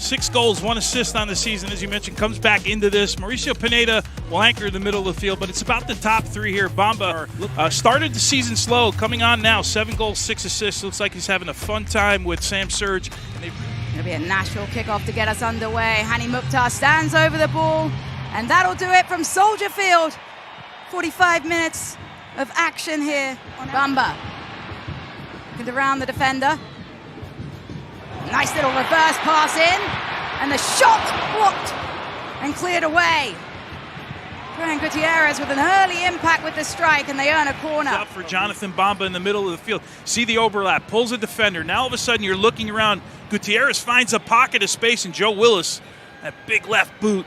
6 goals, 1 assist on the season, as you mentioned, comes back into this. Mauricio Pineda will anchor in the middle of the field, but it's about the top 3 here. Bamba started the season slow, coming on now, 7 goals, 6 assists. Looks like he's having a fun time with Sam Surge. It'll be a Nashville kickoff to get us underway. Hani Mukhtar stands over the ball, and that'll do it from Soldier Field. 45 minutes of action here. Bamba looking around the defender. Nice little reverse pass in, and the shot blocked and cleared away. Brian Gutierrez with an early impact with the strike, and they earn a corner. Up for Jonathan Bamba in the middle of the field. See the overlap, pulls a defender. Now all of a sudden you're looking around. Gutierrez finds a pocket of space, and Joe Willis, that big left boot,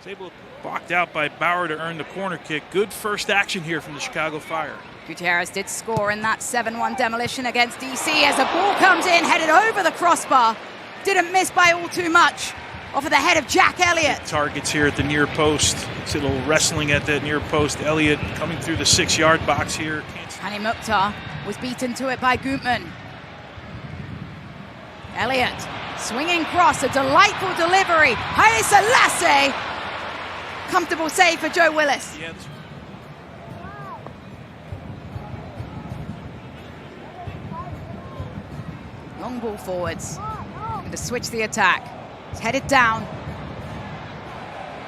is able to blocked out by Bauer to earn the corner kick. Good first action here from the Chicago Fire. Gutierrez did score in that 7-1 demolition against DC as the ball comes in, headed over the crossbar. Didn't miss by all too much. Off of the head of Jack Elliott. Targets here at the near post. It's a little wrestling at that near post. Elliott coming through the 6-yard box here. Hani Mukhtar was beaten to it by Gutman. Elliott swinging cross, a delightful delivery. Haile Selassie. Comfortable save for Joe Willis. Yeah, long ball forwards. Going to switch the attack. It's headed down.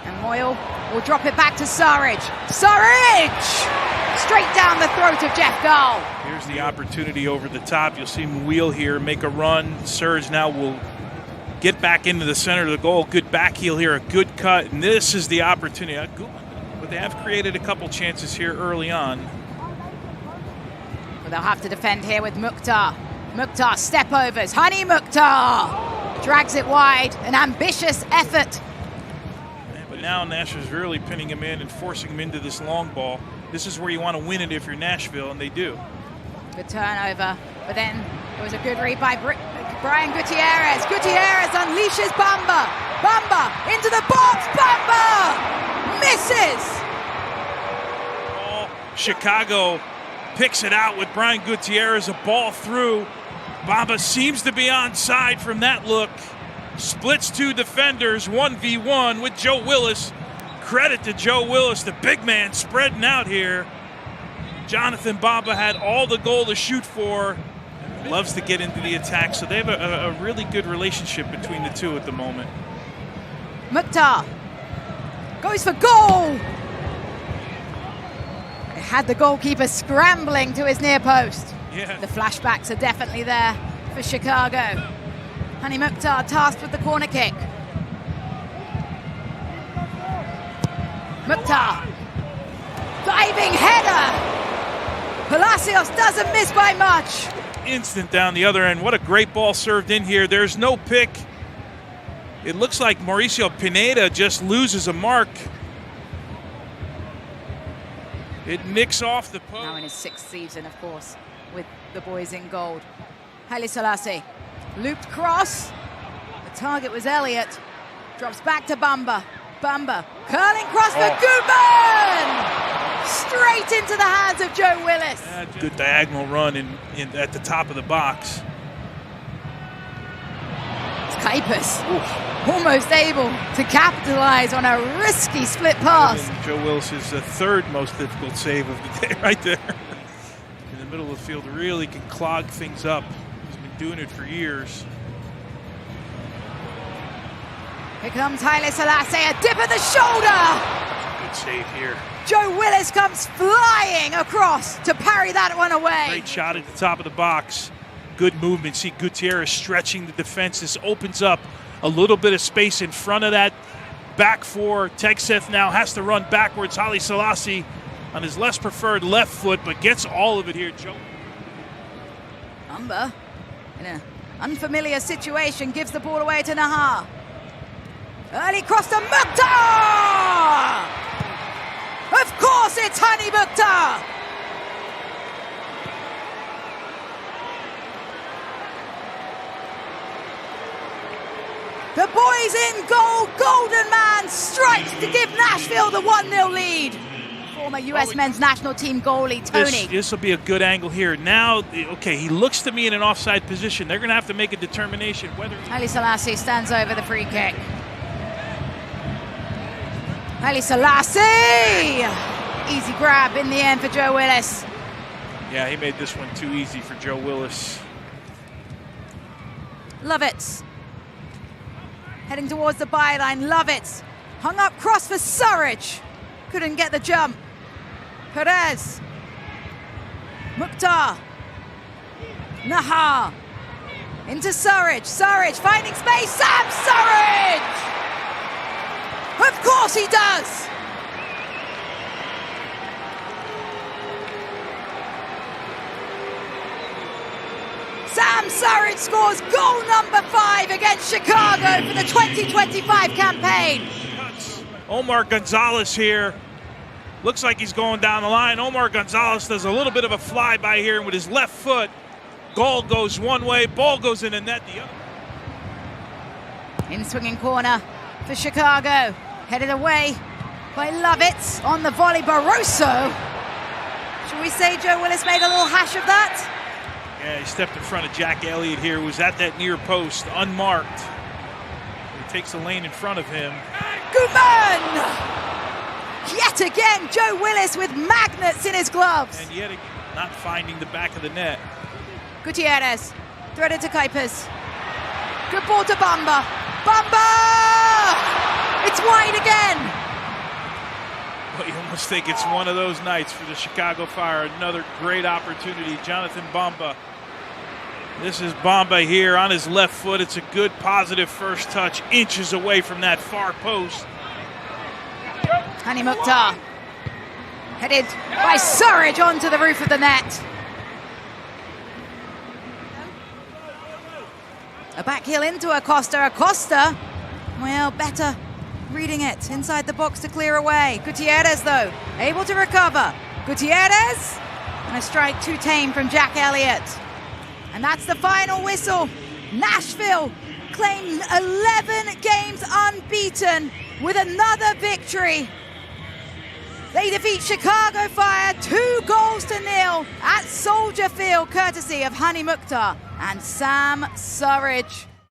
And Moyle will drop it back to Sarich. Sarich! Straight down the throat of Jeff Gull. Here's the opportunity over the top. You'll see him wheel here, make a run. Surge now will get back into the center of the goal. Good back heel here, a good cut. And this is the opportunity. But they have created a couple chances here early on. Well, they'll have to defend here with Mukhtar. Mukhtar step overs. Hani Mukhtar drags it wide. An ambitious effort. But now Nashville's really pinning him in and forcing him into this long ball. This is where you want to win it if you're Nashville, and they do. Good turnover, but then it was a good read by Brian Gutierrez. Gutierrez unleashes Bamba. Bamba into the box. Bamba misses. Chicago picks it out with Brian Gutierrez, a ball through. Bamba seems to be onside from that look. Splits 2 defenders, 1v1 with Joe Willis. Credit to Joe Willis, the big man spreading out here. Jonathan Bamba had all the goal to shoot for. Loves to get into the attack, so they have a really good relationship between the two at the moment. Mukhtar goes for goal. It had the goalkeeper scrambling to his near post. Yeah. The flashbacks are definitely there for Chicago. Hani Mukhtar tasked with the corner kick. Mukhtar, diving header. Palacios doesn't miss by much. Instant down the other end. What a great ball served in here. There's no pick. It looks like Mauricio Pineda just loses a mark. It nicks off the post. Now in his 6th season, of course, with the boys in gold. Haile Selassie, looped cross. The target was Elliott. Drops back to Bamba. Bamba, curling cross for Gutman! Straight into the hands of Joe Willis. Good diagonal run at the top of the box. It's Kuipers, almost able to capitalize on a risky split pass. Joe Willis's 3rd most difficult save of the day right there. In the middle of the field, really can clog things up. He's been doing it for years. Here comes Haile Selassie, a dip at the shoulder. Good save here. Joe Willis comes flying across to parry that one away. Great shot at the top of the box. Good movement. See Gutierrez stretching the defense. This opens up a little bit of space in front of that back 4. Tegseth now has to run backwards. Haile Selassie on his less preferred left foot, but gets all of it here. Joe. Bamba, in an unfamiliar situation, gives the ball away to Nahar. Early cross to Mukhtar! Of course it's Hani Mukhtar! The boys in goal, Golden Man strikes to give Nashville the 1-0 lead. Former U.S. men's national team goalie, Tony. This will be a good angle here. Now, okay, he looks to me in an offside position. They're going to have to make a determination whether... Haile Selassie stands over the free kick. Haile Selassie! Easy grab in the end for Joe Willis. Yeah, he made this one too easy for Joe Willis. Love it. Heading towards the byline, love it. Hung up cross for Surridge. Couldn't get the jump. Perez. Mukhtar. Nahar. Into Surridge. Surridge finding space. Sam Surridge! Of course he does! Sam Surridge scores goal number 5 against Chicago for the 2025 campaign. Omar Gonzalez here. Looks like he's going down the line. Omar Gonzalez does a little bit of a flyby here, and with his left foot, goal goes one way, ball goes in the net the other. In swinging corner for Chicago. Headed away by Lovett on the volley. Barroso. Should we say Joe Willis made a little hash of that? Yeah, he stepped in front of Jack Elliott here, who was at that near post, unmarked. He takes the lane in front of him. Guman! Yet again, Joe Willis with magnets in his gloves. And yet again, not finding the back of the net. Gutierrez, threaded to Kuipers. Good ball to Bamba. Bamba! It's wide again. Well, you almost think it's one of those nights for the Chicago Fire. Another great opportunity. Jonathan Bamba. This is Bamba here on his left foot. It's a good, positive first touch, inches away from that far post. Hani Mukhtar. Headed by Surridge onto the roof of the net. A back heel into Acosta. Acosta, well, better reading it inside the box to clear away. Gutierrez, though, able to recover. Gutierrez, and a strike too tame from Jack Elliott. And that's the final whistle. Nashville claim 11 games unbeaten with another victory. They defeat Chicago Fire 2-0 at Soldier Field, courtesy of Hani Mukhtar and Sam Surridge.